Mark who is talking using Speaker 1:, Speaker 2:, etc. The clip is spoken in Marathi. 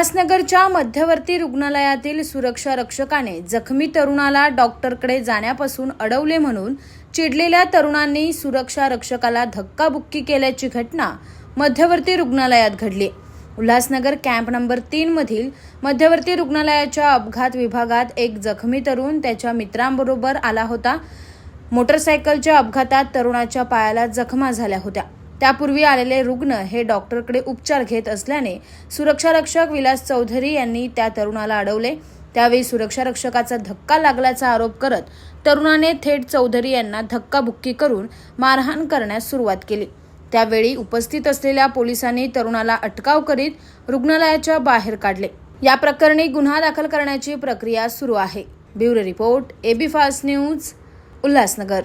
Speaker 1: उल्हासनगरच्या मध्यवर्ती रुग्णालयातील सुरक्षा रक्षकाने जखमी तरुणाला डॉक्टरकडे जाण्यापासून अडवले म्हणून चिडलेल्या तरुणांनी सुरक्षा रक्षकाला धक्काबुक्की केल्याची घटना मध्यवर्ती रुग्णालयात घडली। उल्हासनगर कॅम्प नंबर 3 मधील मध्यवर्ती रुग्णालयाच्या अपघात विभागात एक जखमी तरुण त्याच्या मित्रांबरोबर आला होता। मोटरसायकलच्या अपघातात तरुणाच्या पायाला जखमा झाल्या होत्या। त्यापूर्वी आलेले रुग्ण हे डॉक्टरकडे उपचार घेत असल्याने सुरक्षा रक्षक विलास चौधरी यांनी त्या तरुणाला अडवले। त्यावेळी सुरक्षा रक्षकाचा धक्का लागल्याचा आरोप करत तरुणाने थेट चौधरी यांना धक्काबुक्की करून मारहाण करण्यास सुरुवात केली। त्यावेळी उपस्थित असलेल्या पोलिसांनी तरुणाला अटकाव करीत रुग्णालयाच्या बाहेर काढले। या प्रकरणी गुन्हा दाखल करण्याची प्रक्रिया सुरू आहे। Bureau report, AB fast news, Ulhasnagar.